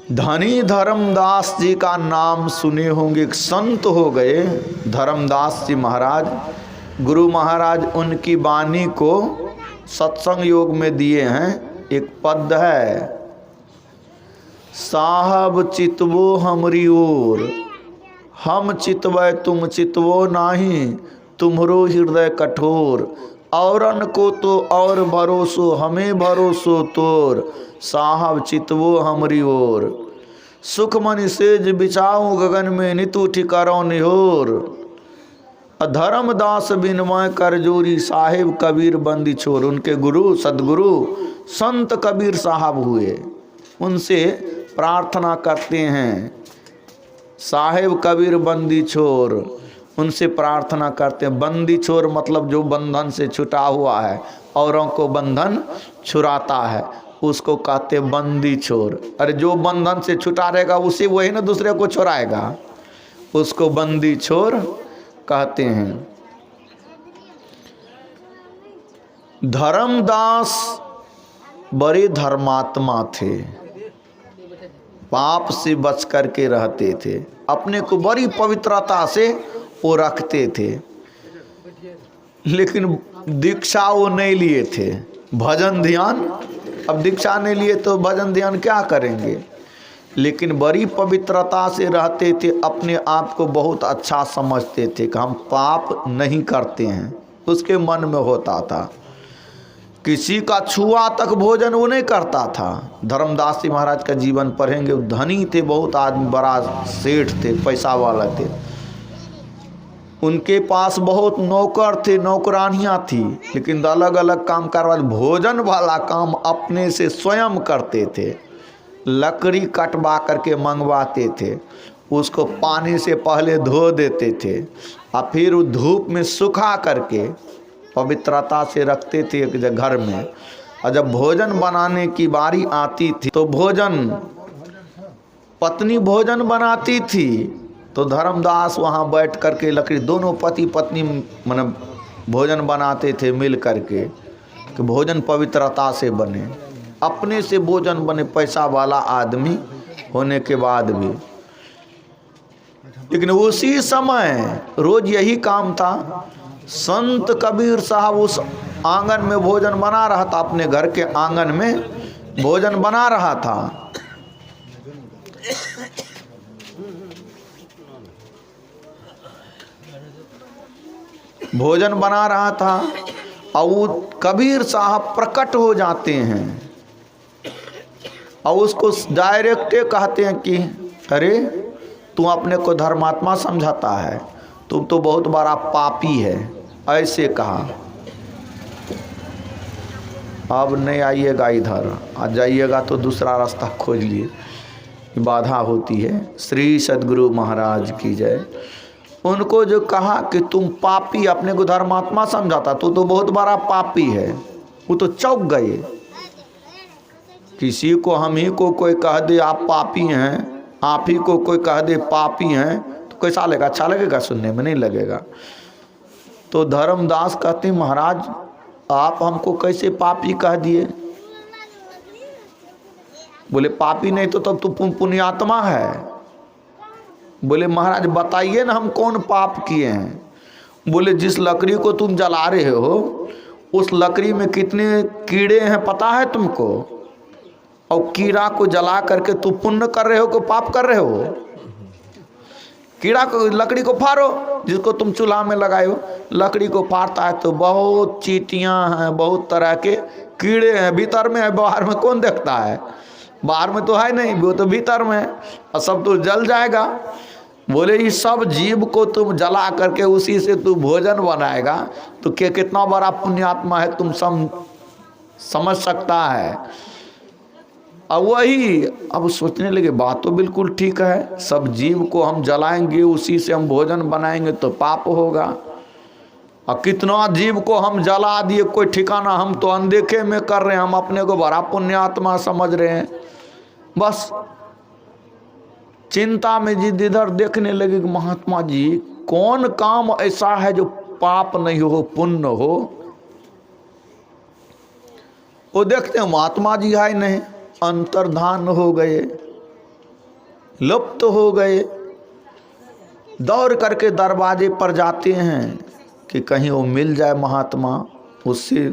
धनी धर्मदास जी का नाम सुने होंगे, एक संत हो गए धर्मदास जी महाराज। गुरु महाराज उनकी वाणी को सत्संग योग में दिए हैं। एक पद है, साहब चितवो हमरी ओर, हम चितवै तुम चितवो नाही, तुम्हरो हृदय कठोर, औरन को तो और भरोसो हमें भरोसो तोर, साहब चितवो हमरी ओर, सुख मन सेज बिछाऊं गगन में नितु ठिकारो निहोर, धर्मदास बिनमय कर जोरी, साहिब कबीर बंदी छोर। उनके गुरु सदगुरु संत कबीर साहब हुए, उनसे प्रार्थना करते हैं, साहिब कबीर बंदी छोर, उनसे प्रार्थना करते हैं। बंदी छोर मतलब जो बंधन से छुटा हुआ है, औरों को बंधन छुड़ाता है, उसको कहते बंदी छोर। अरे जो बंधन से छुटा रहेगा उसी वही ना दूसरे को छुड़ाएगा, उसको बंदी छोर कहते हैं। धर्मदास बड़े धर्मात्मा थे, पाप से बच करके रहते थे, अपने को बड़ी पवित्रता से वो रखते थे, लेकिन दीक्षा वो नहीं लिए थे। भजन ध्यान, अब दीक्षा नहीं लिए तो भजन ध्यान क्या करेंगे, लेकिन बड़ी पवित्रता से रहते थे। अपने आप को बहुत अच्छा समझते थे कि हम पाप नहीं करते हैं, उसके मन में होता था। किसी का छुआ तक भोजन वो नहीं करता था। धर्मदास जी महाराज का जीवन पढ़ेंगे, धनी थे, बहुत आदमी, बड़ा सेठ थे, पैसा वाला थे। उनके पास बहुत नौकर थे, नौकरानियाँ थी, लेकिन अलग अलग काम करवा, भोजन वाला काम अपने से स्वयं करते थे। लकड़ी कटवा करके मंगवाते थे, उसको पानी से पहले धो देते थे और फिर वो धूप में सुखा करके पवित्रता से रखते थे एक घर में। और जब भोजन बनाने की बारी आती थी तो पत्नी भोजन बनाती थी तो धर्मदास वहाँ बैठ करके लकड़ी, दोनों पति पत्नी मतलब भोजन बनाते थे मिल करके कि भोजन पवित्रता से बने, अपने से भोजन बने, पैसा वाला आदमी होने के बाद भी। लेकिन उसी समय रोज यही काम था। संत कबीर साहब उस आंगन में भोजन बना रहा था, अपने घर के आंगन में भोजन बना रहा था। भोजन बना रहा था और वो कबीर साहब प्रकट हो जाते हैं और उसको डायरेक्ट कहते हैं कि अरे तू अपने को धर्मात्मा समझाता है, तुम तो बहुत बड़ा पापी है, ऐसे कहा। अब नहीं आइएगा इधर, आ जाइएगा तो दूसरा रास्ता खोज लिए, बाधा होती है। श्री सद्गुरु महाराज की जय। उनको जो कहा कि तुम पापी, अपने को धर्मात्मा समझाता, तो बहुत बड़ा पापी है, वो तो चौंक गए। किसी को हम ही को कोई कह दे आप पापी हैं, आप ही को कोई कह दे पापी हैं, तो कैसा लगेगा? अच्छा लगेगा? सुनने में नहीं लगेगा। तो धर्मदास कहते महाराज आप हमको कैसे पापी कह दिए? बोले पापी नहीं तो तब तू पुण्यात्मा है। बोले महाराज बताइए ना हम कौन पाप किए हैं। बोले जिस लकड़ी को तुम जला रहे हो उस लकड़ी में कितने कीड़े हैं पता है तुमको? और कीड़ा को जला करके तू पुण्य कर रहे हो कि पाप कर रहे हो? कीड़ा को, लकड़ी को फाड़ो, जिसको तुम चूल्हा में लगाए हो, लकड़ी को फाड़ता है तो बहुत चींटियां हैं, बहुत तरह के कीड़े हैं, भीतर में है, बाहर में कौन देखता है? बाहर में तो है नहीं, वो तो भीतर में है, और सब तो जल जाएगा। बोले ये सब जीव को तुम जला करके उसी से तू भोजन बनाएगा तो क्या कितना बड़ा पुण्यात्मा है तुम समझ सकता है। अब वही अब सोचने लगे बात तो बिल्कुल ठीक है, सब जीव को हम जलाएंगे उसी से हम भोजन बनाएंगे तो पाप होगा। और कितना जीव को हम जला दिए कोई ठिकाना, हम तो अनदेखे में कर रहे हैं, हम अपने को बड़ा पुण्यात्मा समझ रहे हैं। बस चिंता में जिद इधर देखने लगे कि महात्मा जी कौन काम ऐसा है जो पाप नहीं हो पुण्य हो। वो देखते हैं महात्मा जी है नहीं, अंतर्धान हो गए। लुप्त हो गए। दौड़ करके दरवाजे पर जाते हैं कि कहीं वो मिल जाए महात्मा, उससे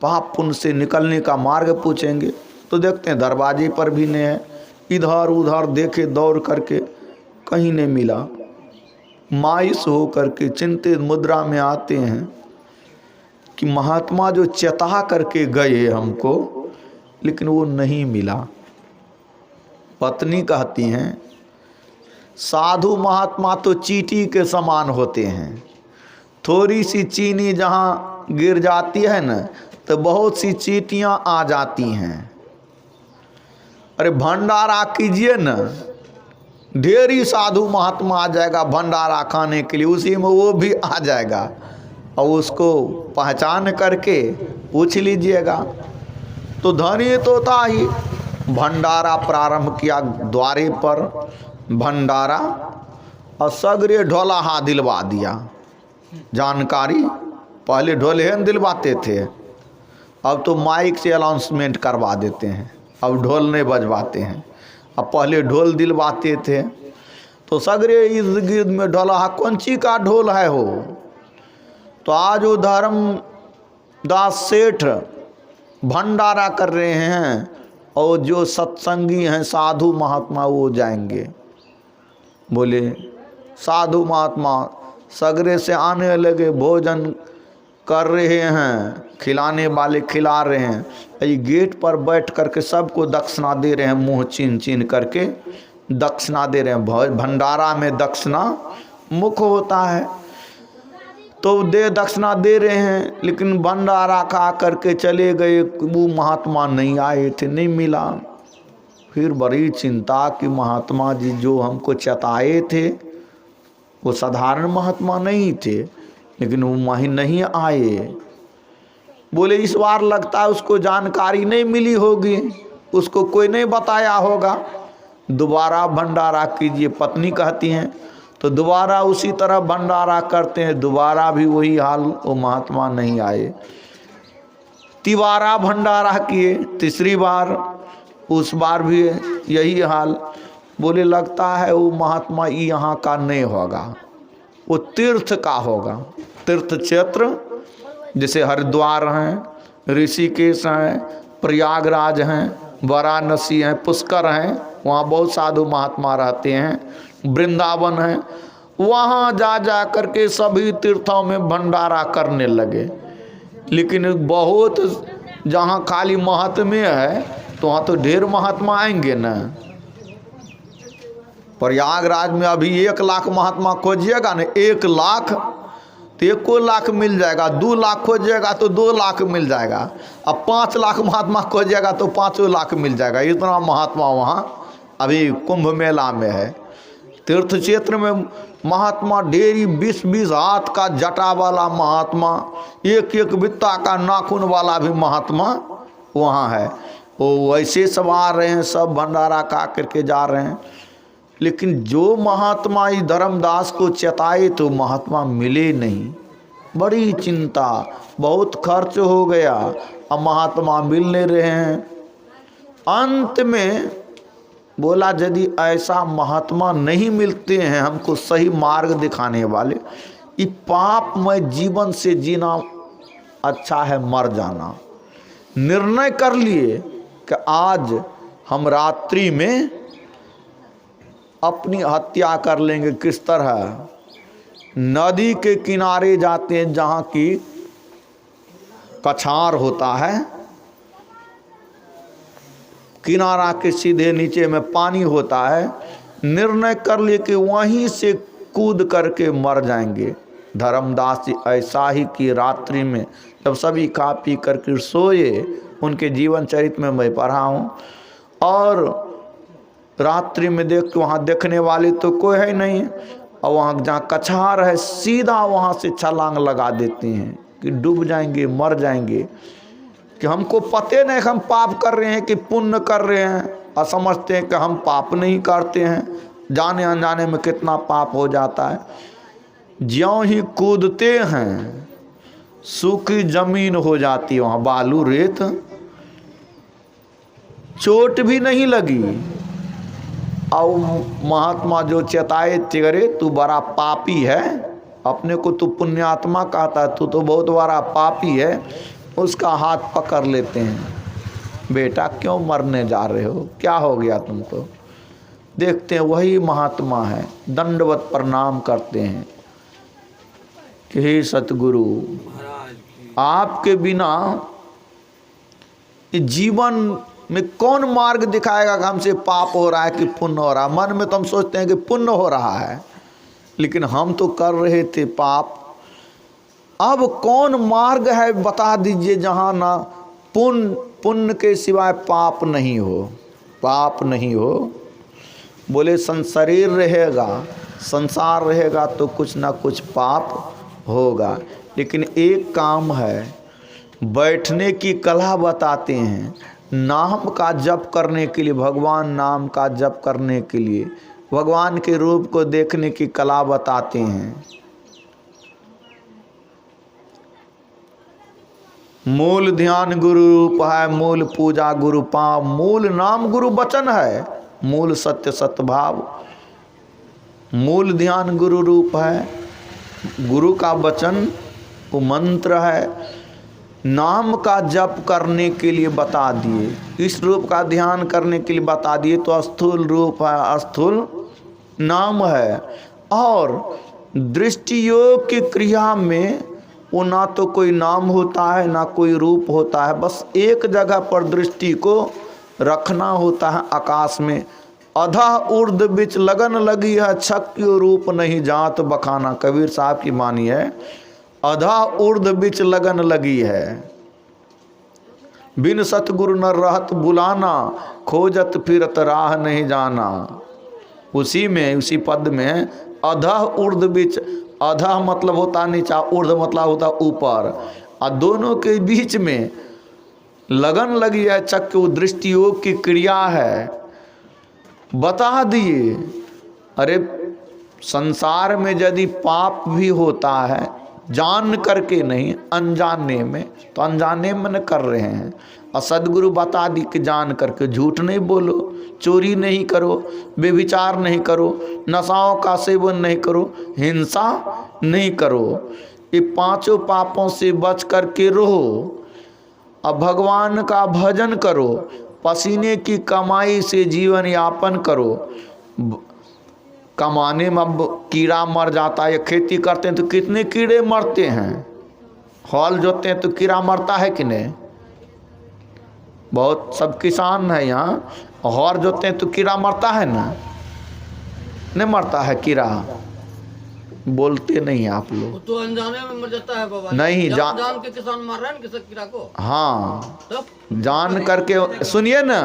पाप पुण्य से निकलने का मार्ग पूछेंगे। तो देखते हैं दरवाजे पर भी नहीं है, इधर उधर देखे दौड़ करके, कहीं नहीं मिला। मायूस हो करके चिंतित मुद्रा में आते हैं कि महात्मा जो चेता करके गए हमको, लेकिन वो नहीं मिला। पत्नी कहती हैं साधु महात्मा तो चींटी के समान होते हैं, थोड़ी सी चीनी जहाँ गिर जाती है न तो बहुत सी चींटियाँ आ जाती हैं। अरे भंडारा कीजिए न, ढेरी साधु महात्मा आ जाएगा भंडारा खाने के लिए, उसी में वो भी आ जाएगा और उसको पहचान करके पूछ लीजिएगा। तो धनी तो था ही, भंडारा प्रारंभ किया द्वारे पर भंडारा, और सगरे ढोला हाथ दिलवा दिया। जानकारी पहले ढोलहन दिलवाते थे, अब तो माइक से अनाउंसमेंट करवा देते हैं, अब ढोल नहीं बजवाते हैं। अब पहले ढोल दिलवाते थे तो सगरे इर्द गिर्द में ढोला, कौन ची का ढोल है हो। तो आज वो धर्मदास सेठ भंडारा कर रहे हैं और जो सत्संगी हैं साधु महात्मा वो जाएंगे। बोले साधु महात्मा सगरे से आने लगे, भोजन कर रहे हैं, खिलाने वाले खिला रहे हैं, ये गेट पर बैठ करके सबको दक्षिणा दे रहे हैं, मुंह चीन चीन करके दक्षिणा दे रहे हैं। भंडारा में दक्षिणा मुख होता है तो दे दक्षिणा दे रहे हैं, लेकिन भंडारा खा करके चले गए, वो महात्मा नहीं आए थे, नहीं मिला। फिर बड़ी चिंता कि महात्मा जी जो हमको चताए थे वो साधारण महात्मा नहीं थे, लेकिन वो वहीं नहीं आए। बोले इस बार लगता है उसको जानकारी नहीं मिली होगी, उसको कोई नहीं बताया होगा, दोबारा भंडारा कीजिए। पत्नी कहती हैं तो दोबारा उसी तरह भंडारा करते हैं, दोबारा भी वही हाल, वो महात्मा नहीं आए। तिबारा भंडारा किए, तीसरी बार, उस बार भी यही हाल। बोले लगता है वो महात्मा यहाँ का नहीं होगा, वो तीर्थ का होगा। तीर्थ क्षेत्र जैसे हरिद्वार हैं, ऋषिकेश हैं, प्रयागराज हैं, वाराणसी हैं, पुष्कर हैं, वहाँ बहुत साधु महात्मा रहते हैं, वृंदावन है, वहाँ जा जा करके सभी तीर्थों में भंडारा करने लगे। लेकिन बहुत जहाँ खाली महात्म्य है तो वहाँ तो ढेर महात्मा आएंगे ना। प्रयागराज में अभी 1 लाख महात्मा खोजिएगा ना, 1 लाख तो 1 लाख मिल जाएगा, 2 लाख खोजिएगा तो 2 लाख मिल जाएगा, अब 5 लाख महात्मा खोजिएगा तो 5 लाख मिल जाएगा। इतना महात्मा वहाँ अभी कुंभ मेला में है। तीर्थ क्षेत्र में महात्मा ढेरी 20-20 हाथ का जटा वाला महात्मा, 1-1 बित्ता का नाखून वाला भी महात्मा वहाँ है। वो वैसे सब आ रहे हैं, सब भंडारा खा करके जा रहे हैं। लेकिन जो महात्मा इस धर्मदास को चेताए तो महात्मा मिले नहीं। बड़ी चिंता, बहुत खर्च हो गया, अब महात्मा मिल नहीं रहे हैं। अंत में बोला यदि ऐसा महात्मा नहीं मिलते हैं हमको सही मार्ग दिखाने वाले, ये पापमय जीवन से जीना अच्छा है मर जाना। निर्णय कर लिए कि आज हम रात्रि में अपनी हत्या कर लेंगे। किस तरह? नदी के किनारे जाते हैं जहाँ की कछार होता है, किनारा के सीधे नीचे में पानी होता है। निर्णय कर लिए कि वहीं से कूद करके मर जाएंगे। धर्मदास जी ऐसा ही कि रात्रि में जब सभी खा पी करके सोए, उनके जीवन चरित्र में मैं पढ़ा हूँ, और रात्रि में देख वहाँ देखने वाले तो कोई है नहीं, और वहाँ जहाँ कछार है सीधा वहाँ से छलांग लगा देते हैं कि डूब जाएंगे, मर जाएंगे। कि हमको पते नहीं हम पाप कर रहे हैं कि पुण्य कर रहे हैं, और समझते हैं कि हम पाप नहीं करते हैं, जाने अनजाने में कितना पाप हो जाता है। ज्यों ही कूदते हैं सूखी जमीन हो जाती है, वहाँ बालू रेत, चोट भी नहीं लगी, और महात्मा जो चेताए तेरे तू बड़ा पापी है, अपने को तू पुण्यात्मा कहता है, तू तो बहुत बड़ा पापी है, उसका हाथ पकड़ लेते हैं। बेटा क्यों मरने जा रहे हो, क्या हो गया तुमको? देखते हैं वही महात्मा है, दंडवत प्रणाम करते हैं कि हे सतगुरु, आपके बिना जीवन में कौन मार्ग दिखाएगा कि हमसे पाप हो रहा है कि पुण्य हो रहा है। मन में तो हम सोचते हैं कि पुण्य हो रहा है, लेकिन हम तो कर रहे थे पाप। अब कौन मार्ग है बता दीजिए जहाँ ना पुण्य के सिवाय पाप नहीं हो, पाप नहीं हो। बोले शरीर रहेगा, संसार रहेगा तो कुछ ना कुछ पाप होगा, लेकिन एक काम है, बैठने की कला बताते हैं। नाम का जप करने के लिए, भगवान नाम का जप करने के लिए, भगवान के रूप को देखने की कला बताते हैं। मूल ध्यान गुरु रूप है, मूल पूजा गुरु पाव, मूल नाम गुरु वचन है, मूल सत्य सतभाव। मूल ध्यान गुरु रूप है, गुरु का वचन वो मंत्र है। नाम का जप करने के लिए बता दिए, इस रूप का ध्यान करने के लिए बता दिए, तो स्थूल रूप है, स्थूल नाम है। और दृष्टि योग की क्रिया में वो ना तो कोई नाम होता है ना कोई रूप होता है, बस एक जगह पर दृष्टि को रखना होता है आकाश में। अधा उर्द बिच लगन लगी है, छक्यो रूप नहीं जात बखाना, कबीर साहब की वाणी है। अधा उर्द बिच लगन लगी है, बिन सतगुरु न रहत बुलाना, खोजत फिरत राह नहीं जाना। उसी में, उसी पद में अधा उर्द बिच, अधा मतलब होता नीचा, उर्द मतलब होता ऊपर, और दोनों के बीच में लगन लगी है, चक्र दृष्टि योग की क्रिया है। बता दिए अरे संसार में यदि पाप भी होता है, जान करके नहीं अनजाने में, तो अनजाने में न कर रहे हैं। और सदगुरु बता दी कि जान करके, झूठ नहीं बोलो, चोरी नहीं करो, बेविचार नहीं करो, नशाओं का सेवन नहीं करो, हिंसा नहीं करो, ये पांचों पापों से बच करके रहो। अब भगवान का भजन करो, पसीने की कमाई से जीवन यापन करो। कमाने में अब कीड़ा मर जाता है, खेती करते हैं तो कितने कीड़े मरते हैं, हल जोतते हैं तो कीड़ा मरता है कि नहीं? बहुत सब किसान है यहाँ, हर जोतते हैं तो कीड़ा मरता है ना, नहीं मरता है कीड़ा? बोलते नहीं आप लोग, तो अनजाने में मर जाता है बाबा। नहीं जान के किसान मार रहे हैं किसी कीड़ा को। हाँ जान करके सुनिए ना,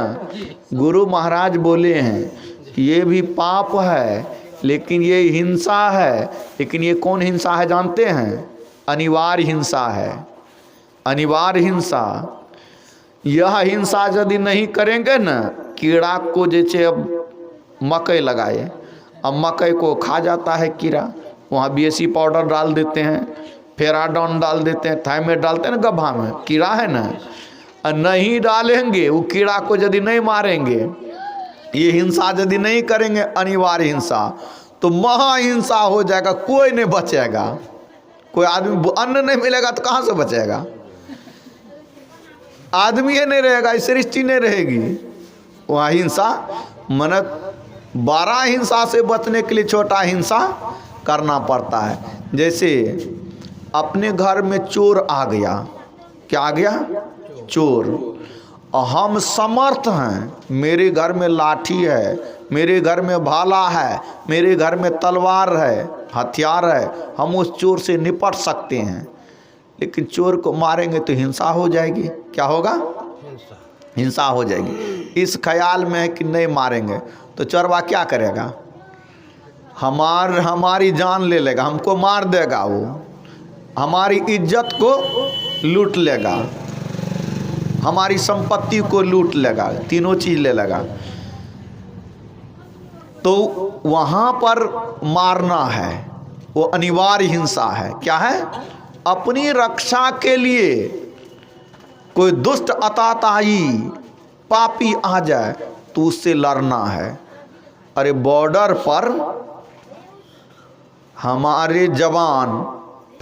गुरु महाराज बोले हैं ये भी पाप है, लेकिन ये हिंसा है। लेकिन ये कौन हिंसा है जानते हैं? अनिवार्य हिंसा है, अनिवार्य हिंसा। यह हिंसा यदि नहीं करेंगे ना, कीड़ा को जैसे अब मकई लगाए, अब मकई को खा जाता है कीड़ा, वहाँ BSC पाउडर डाल देते हैं, फेराडॉन डाल देते हैं, थाइमेट डालते हैं ना गड्ढा में, कीड़ा है ना। नहीं डालेंगे, वो कीड़ा को यदि नहीं मारेंगे, ये हिंसा यदि नहीं करेंगे, अनिवार्य हिंसा, तो महाहिंसा हो जाएगा, कोई नहीं बचेगा। कोई आदमी, अन्न नहीं मिलेगा तो कहाँ से बचेगा? आदमी ही नहीं रहेगा, सृष्टि नहीं रहेगी। वहाँ हिंसा मन, बड़ा हिंसा से बचने के लिए छोटा हिंसा करना पड़ता है। जैसे अपने घर में चोर आ गया, क्या आ गया? चोर। हम समर्थ हैं, मेरे घर में लाठी है, मेरे घर में भाला है, मेरे घर में तलवार है, हथियार है, हम उस चोर से निपट सकते हैं। लेकिन चोर को मारेंगे तो हिंसा हो जाएगी। क्या होगा? हिंसा हो जाएगी। इस ख्याल में है कि नहीं मारेंगे तो चोरवा क्या करेगा? हमारी जान ले लेगा, हमको मार देगा, वो हमारी इज्जत को लूट लेगा, हमारी संपत्ति को लूट लेगा, तीनों चीज ले लेगा। तो वहाँ पर मारना है, वो अनिवार्य हिंसा है। क्या है? अपनी रक्षा के लिए कोई दुष्ट अताताई पापी आ जाए तो उससे लड़ना है। अरे बॉर्डर पर हमारे जवान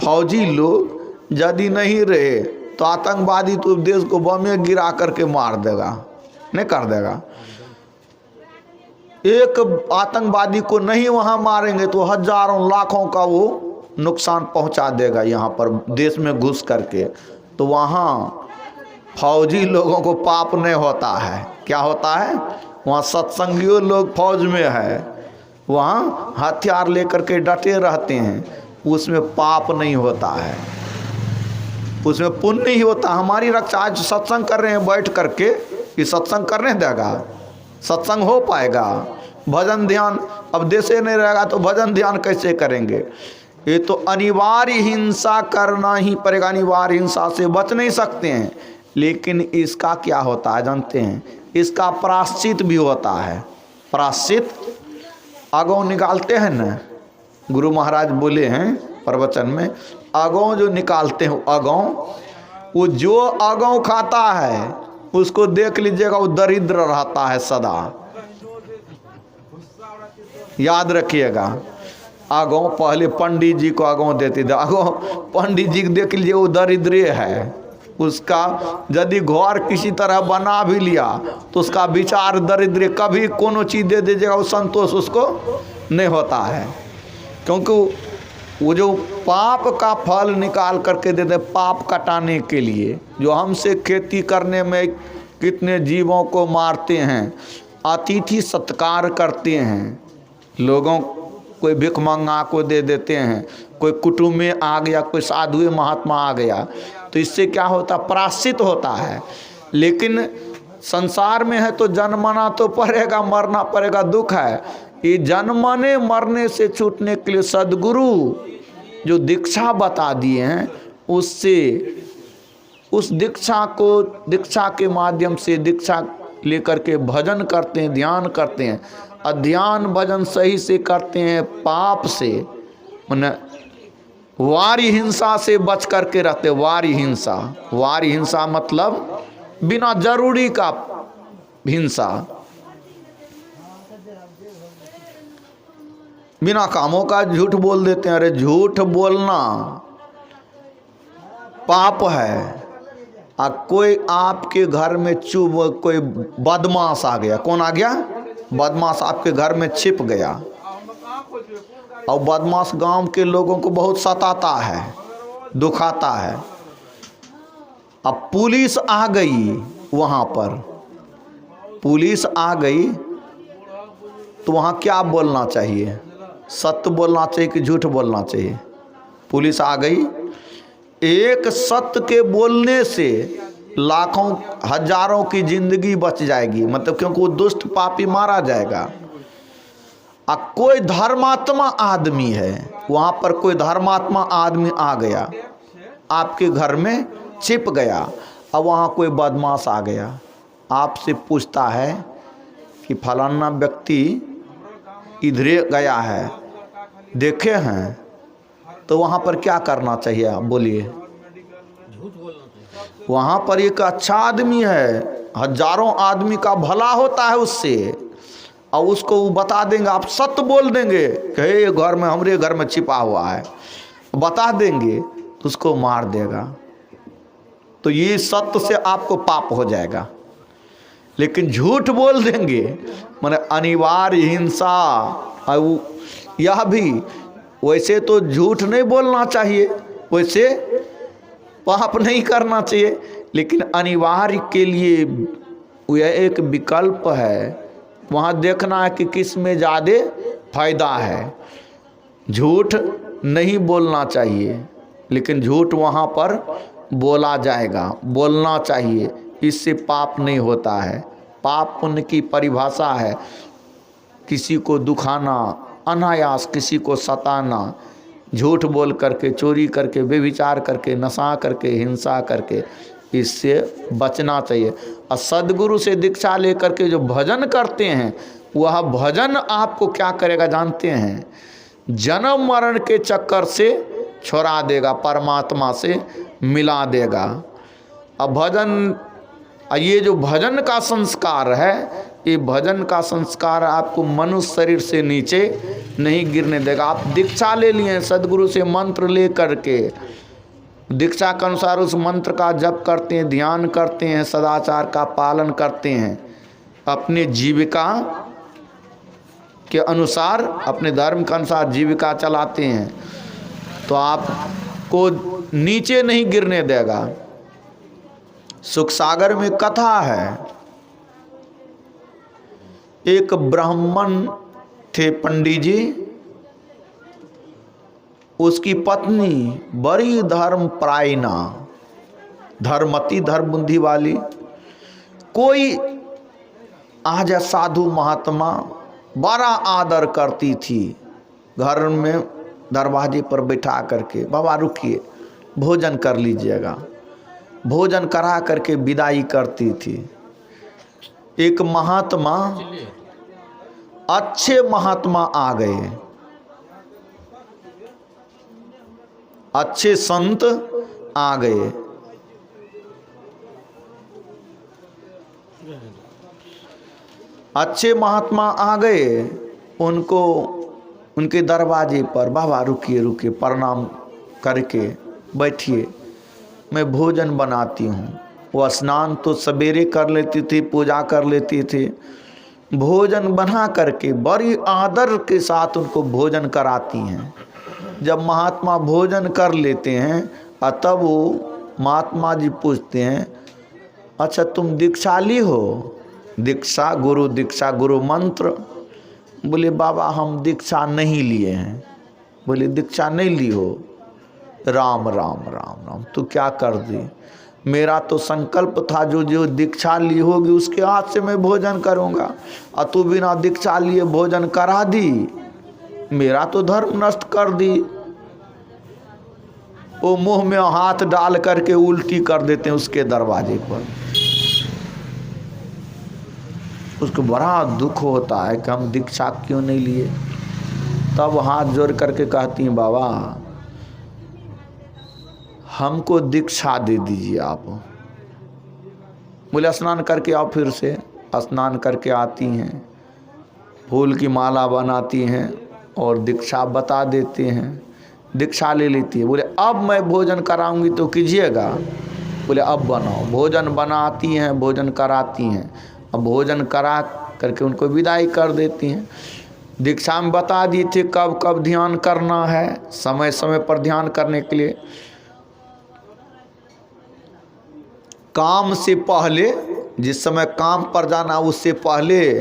फौजी लोग यदि नहीं रहे तो आतंकवादी तो देश को बम गिरा करके मार देगा, नहीं कर देगा। एक आतंकवादी को नहीं वहां मारेंगे तो हजारों लाखों का वो नुकसान पहुंचा देगा यहाँ पर देश में घुस करके। तो वहाँ फौजी लोगों को पाप नहीं होता है। क्या होता है? वहाँ सत्संगियों लोग फौज में है, वहाँ हथियार लेकर के डटे रहते हैं, उसमें पाप नहीं होता है, उसमें पुण्य ही होता। हमारी रक्षा आज सत्संग कर रहे हैं बैठ करके, ये सत्संग करने देगा? सत्संग हो पाएगा? भजन ध्यान अब देशे नहीं रहेगा तो भजन ध्यान कैसे करेंगे? ये तो अनिवार्य हिंसा करना ही पड़ेगा, अनिवार्य हिंसा से बच नहीं सकते हैं। लेकिन इसका क्या होता है जानते हैं? इसका प्रायश्चित भी होता है। प्रायश्चित अगौ निकालते हैं ना, गुरु महाराज बोले हैं प्रवचन में, अगौ जो निकालते हैं अगौ, वो जो अगौ खाता है उसको देख लीजिएगा वो दरिद्र रहता है सदा, याद रखिएगा। अगौ पहले पंडित जी को अगौ देते थे, अगौ पंडित जी देख लीजिए वो दरिद्र है, उसका यदि घर किसी तरह बना भी लिया तो उसका विचार दरिद्र, कभी कोनो चीज़ दे दीजिएगा वो संतोष उसको नहीं होता है। क्योंकि वो जो पाप का फल निकाल करके देते, पाप कटाने के लिए, जो हमसे खेती करने में कितने जीवों को मारते हैं, अतिथि सत्कार करते हैं, लोगों कोई भिखमंगा को दे देते हैं, कोई कुटुंब में आ गया, कोई साधु महात्मा आ गया, तो इससे क्या होता? प्रायश्चित होता है। लेकिन संसार में है तो जन्मना तो पड़ेगा, मरना पड़ेगा, दुख है। ये जन्मने मरने से छूटने के लिए सद्गुरु जो दीक्षा बता दिए हैं, उससे उस दीक्षा को, दीक्षा के माध्यम से दीक्षा लेकर के भजन करते हैं, ध्यान करते हैं। ध्यान भजन सही से करते हैं, पाप से माने वारी हिंसा से बच करके रहते। वारी हिंसा, वारी हिंसा मतलब बिना जरूरी का हिंसा, बिना कामों का झूठ बोल देते हैं। अरे झूठ बोलना पाप है। कोई आपके घर में कोई बदमाश आ गया, कौन आ गया? बदमाश आपके घर में छिप गया, और बदमाश गांव के लोगों को बहुत सताता है, दुखाता है। अब पुलिस आ गई, वहां पर पुलिस आ गई तो वहां क्या बोलना चाहिए? सत्य बोलना चाहिए कि झूठ बोलना चाहिए? पुलिस आ गई, एक सत्य के बोलने से लाखों हजारों की जिंदगी बच जाएगी, मतलब क्योंकि वो दुष्ट पापी मारा जाएगा। कोई धर्मात्मा आदमी है, वहाँ पर कोई धर्मात्मा आदमी आ गया, आपके घर में छिप गया, अब वहाँ कोई बदमाश आ गया, आपसे पूछता है कि फलाना व्यक्ति इधरे गया है, देखे हैं, तो वहाँ पर क्या करना चाहिए? आप बोलिए। झूठ बोलना चाहिए। वहाँ पर एक अच्छा आदमी है, हजारों आदमी का भला होता है उससे, और उसको वो बता देंगे, आप सत्य बोल देंगे कि ये घर में, हमारे घर में छिपा हुआ है, बता देंगे तो उसको मार देगा। तो ये सत्य से आपको पाप हो जाएगा। लेकिन झूठ बोल देंगे माने अनिवार्य हिंसा। यह भी वैसे तो झूठ नहीं बोलना चाहिए, वैसे पाप नहीं करना चाहिए, लेकिन अनिवार्य के लिए यह एक विकल्प है। वहाँ देखना है कि किस में ज़्यादा फायदा है। झूठ नहीं बोलना चाहिए, लेकिन झूठ वहाँ पर बोला जाएगा, बोलना चाहिए, इससे पाप नहीं होता है। पाप पुण्य की परिभाषा है किसी को दुखाना, अनायास किसी को सताना, झूठ बोल करके, चोरी करके, व्यभिचार करके, नशा करके, हिंसा करके, इससे बचना चाहिए। और सद्गुरु से दीक्षा लेकर के जो भजन करते हैं, वह भजन आपको क्या करेगा जानते हैं? जन्म मरण के चक्कर से छुड़ा देगा, परमात्मा से मिला देगा। अब भजन, ये जो भजन का संस्कार है, ये भजन का संस्कार आपको मनुष्य शरीर से नीचे नहीं गिरने देगा। आप दीक्षा ले लिए सदगुरु से मंत्र ले करके, दीक्षा के अनुसार उस मंत्र का जप करते हैं, ध्यान करते हैं, सदाचार का पालन करते हैं, अपने जीविका के अनुसार, अपने धर्म के अनुसार जीविका चलाते हैं, तो आपको नीचे नहीं गिरने देगा। सुख सागर में कथा है, एक ब्राह्मण थे पंडित जी, उसकी पत्नी बड़ी धर्मपरायणा, धर्मती, धर्म बुद्धि वाली। कोई आज साधु महात्मा बड़ा आदर करती थी, घर में दरवाजे पर बैठा करके, बाबा रुकिए भोजन कर लीजिएगा, भोजन करा करके विदाई करती थी। एक महात्मा, अच्छे महात्मा आ गए, अच्छे संत आ गए, अच्छे महात्मा आ गए, उनको उनके दरवाजे पर, बाबा रुकिए रुकिए, प्रणाम करके बैठिए, मैं भोजन बनाती हूँ। वो स्नान तो सवेरे कर लेती थी, पूजा कर लेती थी, भोजन बना करके बड़ी आदर के साथ उनको भोजन कराती हैं। जब महात्मा भोजन कर लेते हैं तब वो महात्मा जी पूछते हैं, अच्छा तुम दीक्षाली हो? दीक्षा, गुरु मंत्र। बोले बाबा हम दीक्षा नहीं लिए हैं। बोले दीक्षा नहीं ली हो? राम राम राम राम, तू क्या कर दी? मेरा तो संकल्प था जो जो दीक्षा ली होगी उसके हाथ से मैं भोजन करूँगा, और तू बिना दीक्षा लिए भोजन करा दी, मेरा तो धर्म नष्ट कर दी। वो मुंह में हाथ डाल करके उल्टी कर देते हैं उसके दरवाजे पर। उसको बड़ा दुख होता है कि हम दीक्षा क्यों नहीं लिए। तब हाथ जोड़ करके कहती हैं, बाबा हमको दीक्षा दे दीजिए आप। बोले स्नान करके आओ। फिर से स्नान करके आती हैं, फूल की माला बनाती हैं और दीक्षा बता देते हैं, दीक्षा ले लेती है। बोले अब मैं भोजन कराऊंगी तो कीजिएगा? बोले अब बनाओ। भोजन बनाती हैं, भोजन कराती हैं, अब भोजन करा करके उनको विदाई कर देती हैं। दीक्षा में बता दी थी कब कब ध्यान करना है, समय समय पर ध्यान करने के लिए। काम से पहले, जिस समय काम पर जाना उससे पहले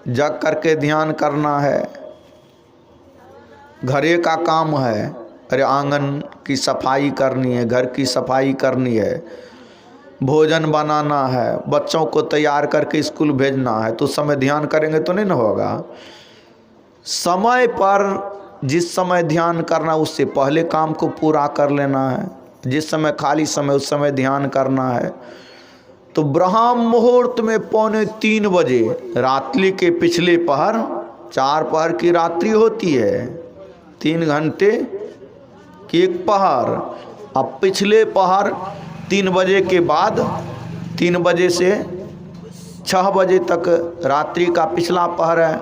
जग करके ध्यान करना है। घरे का काम है, अरे आंगन की सफाई करनी है, घर की सफाई करनी है, भोजन बनाना है, बच्चों को तैयार करके स्कूल भेजना है, तो समय ध्यान करेंगे तो नहीं ना होगा। समय पर जिस समय ध्यान करना उससे पहले काम को पूरा कर लेना है। जिस समय खाली समय उस समय ध्यान करना है। तो ब्रह्म मुहूर्त में 2:45 बजे, रात्रि के पिछले पहर, 4 पहर की रात्रि होती है, 3 घंटे की एक पहर। अब पिछले पहर 3 बजे के बाद, 3 बजे से 6 बजे तक रात्रि का पिछला पहर है।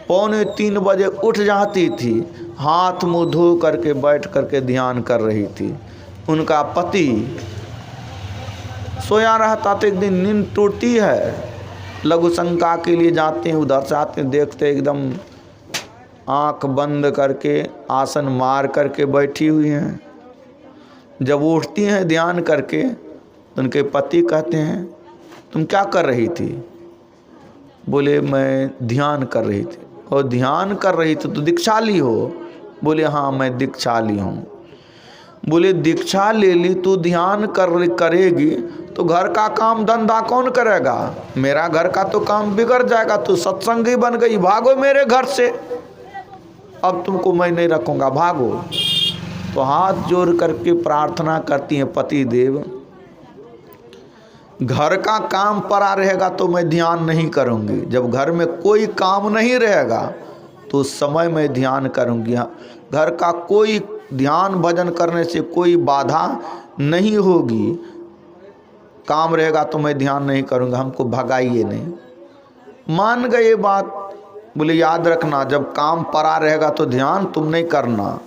2:45 बजे उठ जाती थी, हाथ मुँह धो करके बैठ करके ध्यान कर रही थी। उनका पति सोया रहता तो एक दिन नींद टूटती है, लघु शंका के लिए जाते हैं, उधर से आते हैं, देखते एकदम आंख बंद करके आसन मार करके बैठी हुई हैं। जब उठती हैं ध्यान करके तो उनके पति कहते हैं तुम क्या कर रही थी? बोले मैं ध्यान कर रही थी। और ध्यान कर रही थी तो दीक्षा ली हो? बोले हाँ मैं दीक्षा ली हूँ। बोले दीक्षा ले ली तू ध्यान करेगी तो घर का काम धंधा कौन करेगा? मेरा घर का तो काम बिगड़ जाएगा, तू सत्संगी बन गई, भागो मेरे घर से, अब तुमको मैं नहीं रखूँगा, भागो। तो हाथ जोड़ करके प्रार्थना करती हैं पति देव, घर का काम पड़ा रहेगा तो मैं ध्यान नहीं करूँगी, जब घर में कोई काम नहीं रहेगा तो उस समय मैं ध्यान करूँगी। घर का कोई ध्यान भजन करने से कोई बाधा नहीं होगी, काम रहेगा तो मैं ध्यान नहीं करूँगा, हमको भगाइए नहीं। मान गए ये बात। बोले याद रखना, जब काम पड़ा रहेगा तो ध्यान तुम नहीं करना,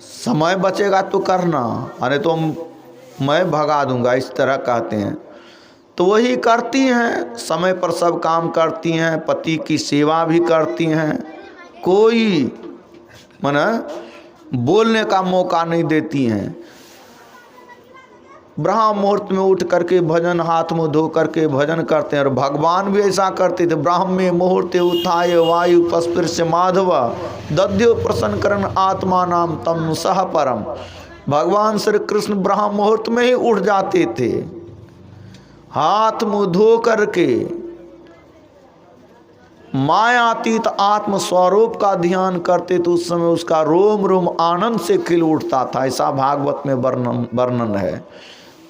समय बचेगा तो करना, अरे तो मैं भगा दूंगा, इस तरह कहते हैं। तो वही करती हैं, समय पर सब काम करती हैं, पति की सेवा भी करती हैं, कोई माने बोलने का मौका नहीं देती हैं। ब्रह्म मुहूर्त में उठ करके भजन, हाथ मुँह धो करके भजन करते हैं। और भगवान भी ऐसा करते थे। ब्राह्मे मुहूर्ते उत्थाय वायु पस्पृश्य माधव दद्यो प्रसन्न करन आत्मा नाम तम सह परम। भगवान श्री कृष्ण ब्रह्म मुहूर्त में ही उठ जाते थे, हाथ मुँह धो करके मायातीत आत्म स्वरूप का ध्यान करते तो उस समय उसका रोम रोम आनंद से खिल उठता था। ऐसा भागवत में वर्णन है।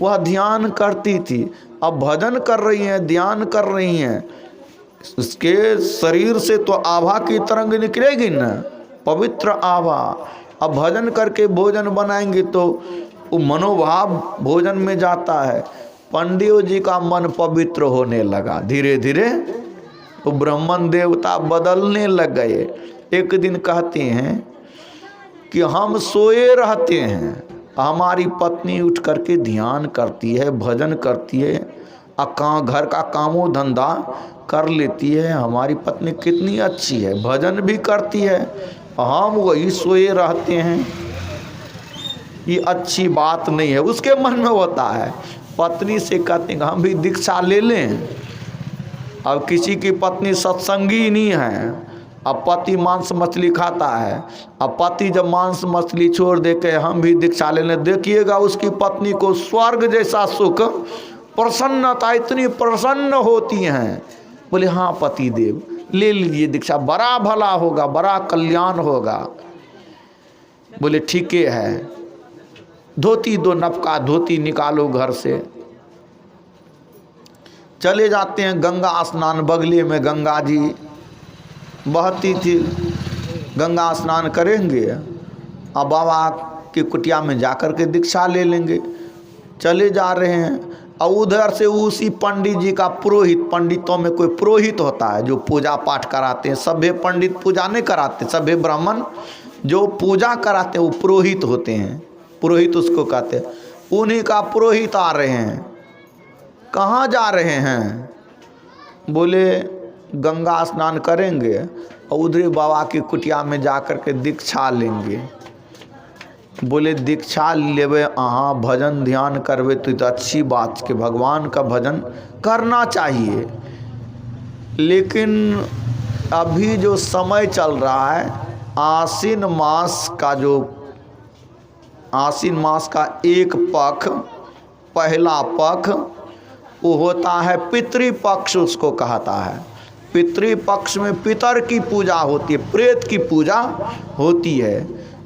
वह ध्यान करती थी। अब भजन कर रही हैं, ध्यान कर रही हैं, उसके शरीर से तो आभा की तरंग निकलेगी न, पवित्र आभा। अब भजन करके भोजन बनाएंगे तो वो मनोभाव भोजन में जाता है। पंडित जी का मन पवित्र होने लगा। धीरे धीरे वो ब्राह्मण देवता बदलने लग गए। एक दिन कहते हैं कि हम सोए रहते हैं, हमारी पत्नी उठ करके ध्यान करती है, भजन करती है, घर का कामो धंधा कर लेती है। हमारी पत्नी कितनी अच्छी है, भजन भी करती है, हम वही सोए रहते हैं। ये अच्छी बात नहीं है, उसके मन में होता है। पत्नी से कहते हैं हम भी दीक्षा ले लें। अब किसी की पत्नी सत्संगी नहीं है, अब पति मांस मछली खाता है। अब पति जब मांस मछली छोड़ दे के हम भी दीक्षा लेने, देखिएगा उसकी पत्नी को स्वर्ग जैसा सुख, प्रसन्नता इतनी प्रसन्न होती हैं। बोले हाँ पति देव ले लीजिए दीक्षा, बड़ा भला होगा, बड़ा कल्याण होगा। बोले ठीक है, धोती दो, नपका धोती निकालो घर से। चले जाते हैं गंगा स्नान, बगले में गंगा जी बहती थी, गंगा स्नान करेंगे, अब बाबा की कुटिया में जाकर के दीक्षा ले लेंगे। चले जा रहे हैं और उधर से उसी पंडित जी का पुरोहित, पंडितों में कोई पुरोहित होता है जो पूजा पाठ कराते हैं। सभे पंडित पूजा नहीं कराते, सभे ब्राह्मण जो पूजा कराते हैं वो पुरोहित होते हैं, पुरोहित उसको कहते हैं। उन्हीं का पुरोहित आ रहे हैं। कहाँ जा रहे हैं? बोले गंगा स्नान करेंगे और उधर बाबा की कुटिया में जाकर के दीक्षा लेंगे। बोले दीक्षा लेवे अहाँ, भजन ध्यान करवे तो अच्छी बात कि भगवान का भजन करना चाहिए, लेकिन अभी जो समय चल रहा है, आश्विन मास का एक पख, पहला पख वो होता है पितृपक्ष, उसको कहता है। पितृपक्ष में पितर की पूजा होती है, प्रेत की पूजा होती है।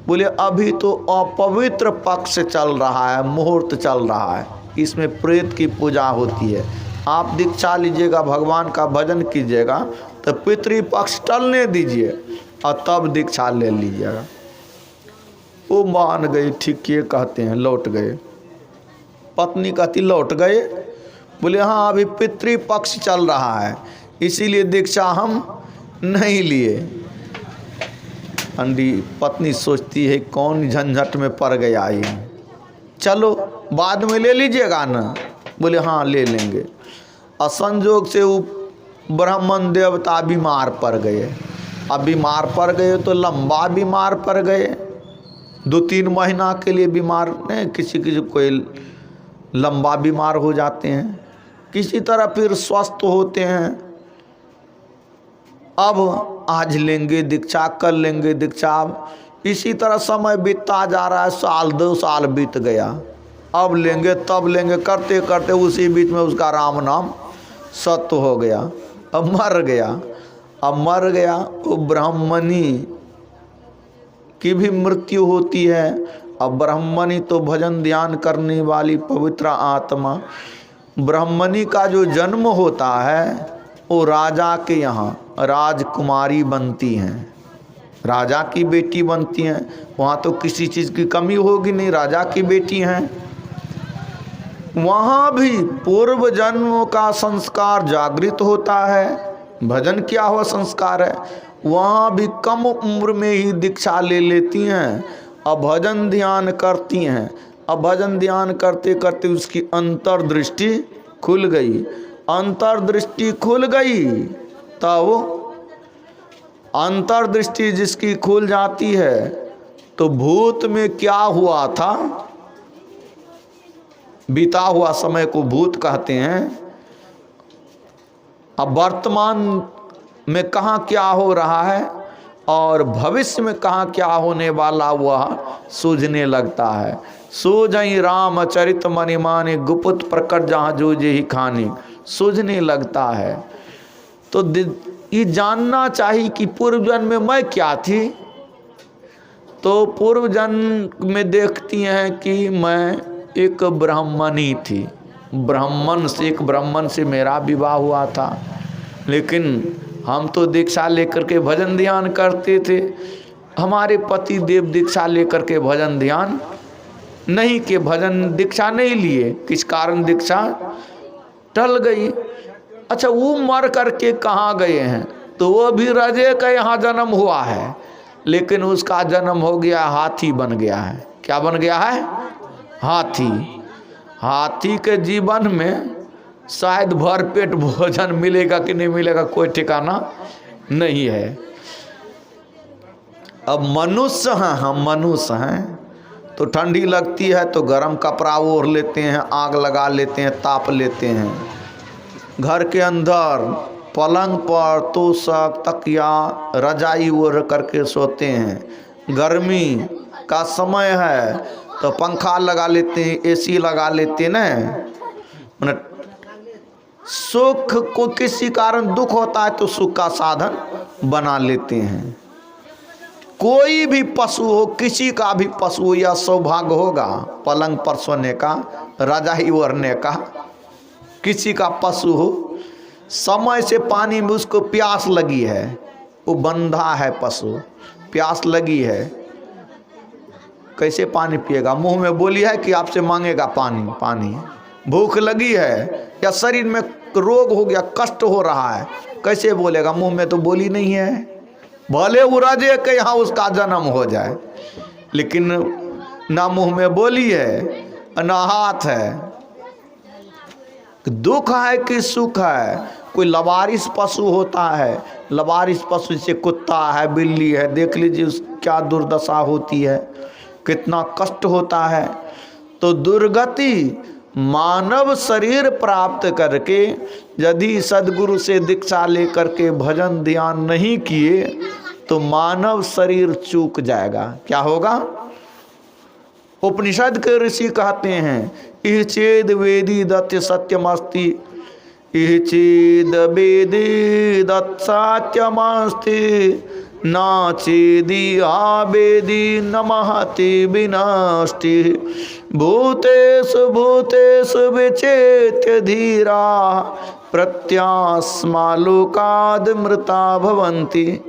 बोले अभी तो अपवित्र पक्ष चल रहा है, मुहूर्त चल रहा है, इसमें प्रेत की पूजा होती है। आप दीक्षा लीजिएगा, भगवान का भजन कीजिएगा तो पितृपक्ष टलने दीजिए और तब दीक्षा ले लीजिएगा। वो मान गई, ठीक ये कहते हैं, लौट गए। पत्नी कहती लौट गए? बोले हाँ अभी पितृपक्ष चल रहा है इसीलिए दीक्षा हम नहीं लिए। पत्नी सोचती है कौन झंझट में पड़ गया ये, चलो बाद में ले लीजिएगा ना। बोले हाँ ले लेंगे। असंजोग से वो ब्राह्मण देवता बीमार पड़ गए। अब बीमार पड़ गए तो लंबा बीमार पड़ गए, 2-3 महीना के लिए बीमार नहीं, किसी कोई लंबा बीमार हो जाते हैं, किसी तरह फिर स्वस्थ होते हैं। अब आज लेंगे दीक्षा, कल लेंगे दीक्षा, इसी तरह समय बीतता जा रहा है। 1-2 साल बीत गया, अब लेंगे तब लेंगे करते करते उसी बीच में उसका राम नाम सत्य हो गया, अब मर गया। वो ब्राह्मणी की भी मृत्यु होती है। अब ब्राह्मणी तो भजन ध्यान करने वाली पवित्र आत्मा, ब्राह्मणी का जो जन्म होता है वो राजा के यहाँ राजकुमारी बनती हैं, राजा की बेटी बनती हैं। वहाँ तो किसी चीज़ की कमी होगी नहीं, राजा की बेटी हैं। वहाँ भी पूर्व जन्मों का संस्कार जागृत होता है। भजन क्या हुआ संस्कार है। वहाँ भी कम उम्र में ही दीक्षा ले लेती हैं। अब भजन ध्यान करती हैं। अब भजन ध्यान करते करते उसकी अंतर्दृष्टि खुल गई। अंतर्दृष्टि खुल गई तब अंतर्दृष्टि जिसकी खुल जाती है तो भूत में क्या हुआ था, बीता हुआ समय को भूत कहते हैं। अब वर्तमान में कहाँ क्या हो रहा है और भविष्य में कहाँ क्या होने वाला वह सूझने लगता है। सूझई रामचरित मणिमानी गुप्त प्रकट जहाँ जो ही खानी, सूझने लगता है। तो ये जानना चाहिए कि पूर्व जन्म में मैं क्या थी। तो पूर्व जन्म में देखती हैं कि मैं एक ब्राह्मणी थी, ब्राह्मण से, एक ब्राह्मण से मेरा विवाह हुआ था। लेकिन हम तो दीक्षा लेकर के भजन ध्यान करते थे। हमारे पति देव दीक्षा लेकर के भजन ध्यान नहीं के, भजन दीक्षा नहीं लिए, किस कारण दीक्षा टल गई। अच्छा, वो मर करके कहाँ गए हैं, तो वो भी रजे का यहाँ जन्म हुआ है, लेकिन उसका जन्म हो गया हाथी बन गया है। क्या बन गया है, हाथी। हाथी के जीवन में शायद भरपेट भोजन मिलेगा कि नहीं मिलेगा कोई ठिकाना नहीं है। अब मनुष्य हैं, हम मनुष्य हैं तो ठंडी लगती है तो गर्म कपड़ा ओढ़ लेते हैं, आग लगा लेते हैं, ताप लेते हैं। घर के अंदर पलंग पर तोशक तकिया रजाई ओढ़ करके सोते हैं। गर्मी का समय है तो पंखा लगा लेते हैं, एसी लगा लेते हैं ना। सुख को किसी कारण दुख होता है तो सुख का साधन बना लेते हैं। कोई भी पशु हो, किसी का भी पशु या सौभाग्य होगा पलंग पर सोने का, रजाई ओढ़ने का, किसी का पशु हो, समय से पानी में उसको प्यास लगी है, वो बंधा है पशु, प्यास लगी है, कैसे पानी पिएगा। मुंह में बोली है कि आपसे मांगेगा पानी, पानी। भूख लगी है या शरीर में रोग हो गया, कष्ट हो रहा है, कैसे बोलेगा, मुंह में तो बोली नहीं है। भले उराजे के यहाँ उसका जन्म हो जाए, लेकिन ना मुंह में बोली है ना हाथ है। दुख है कि सुख है। कोई लवारिस पशु होता है, लवारिस पशु से कुत्ता है, बिल्ली है, देख लीजिए क्या दुर्दशा होती है, कितना कष्ट होता है। तो दुर्गति मानव शरीर प्राप्त करके यदि सद्गुरु से दीक्षा लेकर के भजन ध्यान नहीं किए तो मानव शरीर चूक जाएगा। क्या होगा। उपनिषद के ऋषि कहते हैं, इह चेद वेदी दत्त सत्यमस्ति, इह चेद वेदी दत्त सत्यमस्ति, ना चेदी आवेदी न महति विनष्टि, भूतेषु भूतेषु विचेत्य धीरा, प्रत्यास्मा लोकाद मृता भवन्ति।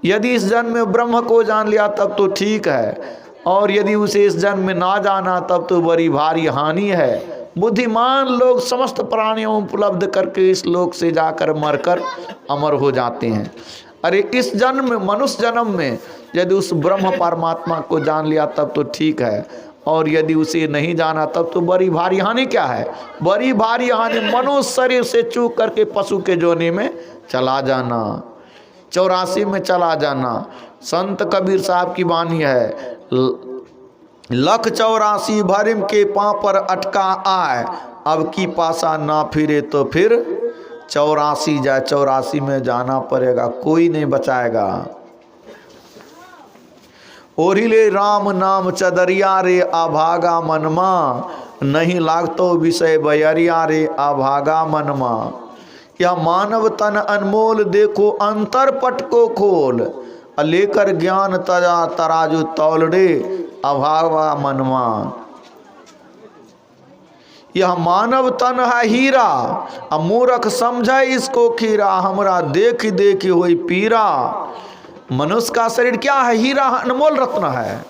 यदि इस जन्म में ब्रह्म को जान लिया तब तो ठीक है, और यदि उसे इस जन्म में ना जाना तब तो बड़ी भारी हानि है। बुद्धिमान लोग समस्त प्राणियों उपलब्ध करके इस लोक से जाकर मरकर अमर हो जाते हैं। अरे इस जन्म में, मनुष्य जन्म में यदि उस ब्रह्म परमात्मा को जान लिया तब तो ठीक है, और यदि उसे नहीं जाना तब तो बड़ी भारी हानि। क्या है बड़ी भारी हानि, मनुष्य शरीर से चूक करके पशु के जोनी में चला जाना, 84 में चला जाना। संत कबीर साहब की वाणी है, लख 84 भरिम के पाँव पर अटका आए, अब की पासा ना फिरे तो फिर 84 जाए। 84 में जाना पड़ेगा, कोई नहीं बचाएगा। ओरिले राम नाम चदरिया रे अभागा मनमा, नहीं लागतो विषय बयरिया रे अभागा मनमा। यह मानव तन अनमोल देखो अंतर पट को खोल, लेकर ज्ञान तजा तराजू तौल रे अभागा मनमा। यह मानव तन है हीरा, मूर्ख समझे इसको खीरा, हमरा देख देख होई पीरा। मनुष्य का शरीर क्या है, हीरा अनमोल रत्न है,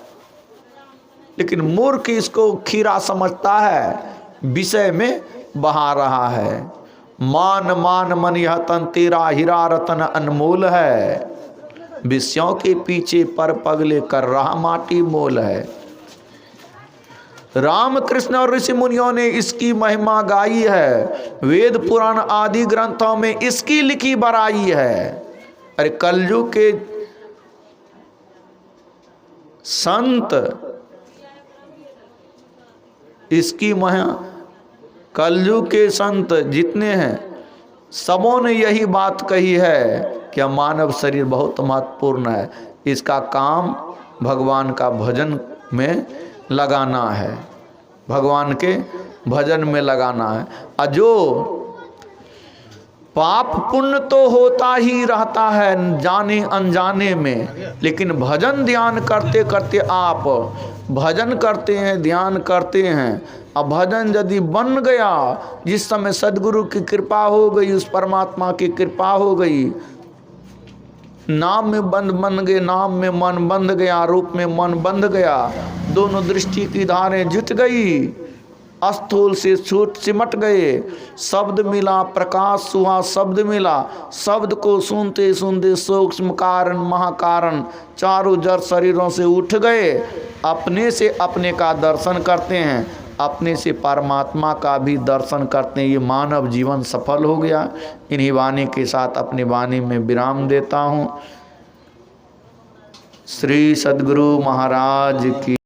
लेकिन मूर्ख इसको खीरा समझता है विषय में बहा रहा है। मान मान मन यह तन तेरा हीरा रतन अनमोल है, विषयों के पीछे पर पगले कर रहा माटी मोल है। राम कृष्ण और ऋषि मुनियों ने इसकी महिमा गाई है, वेद पुराण आदि ग्रंथों में इसकी लिखी बड़ाई है। अरे कलयुग के संत इसकी कलयुग के संत जितने हैं सबों ने यही बात कही है कि मानव शरीर बहुत महत्वपूर्ण है, इसका काम भगवान का भजन में लगाना है, भगवान के भजन में लगाना है। अजो पाप पुण्य तो होता ही रहता है जाने अनजाने में, लेकिन भजन ध्यान करते करते आप भजन करते हैं, ध्यान करते हैं, अब भजन यदि बन गया, जिस समय सदगुरु की कृपा हो गई, उस परमात्मा की कृपा हो गई, नाम में बन गए, नाम में मन बंध गया, रूप में मन बंध गया, दोनों दृष्टि की धारें जुट गई, स्थूल से छूट सिमट गए, शब्द मिला, प्रकाश हुआ, शब्द मिला, शब्द को सुनते सुनते सूक्ष्म कारण महाकारण चारों जड़ शरीरों से उठ गए, अपने से अपने का दर्शन करते हैं, अपने से परमात्मा का भी दर्शन करते हैं। ये मानव जीवन सफल हो गया। इन्हीं वाणी के साथ अपनी वाणी में विराम देता हूँ। श्री सद्गुरु महाराज की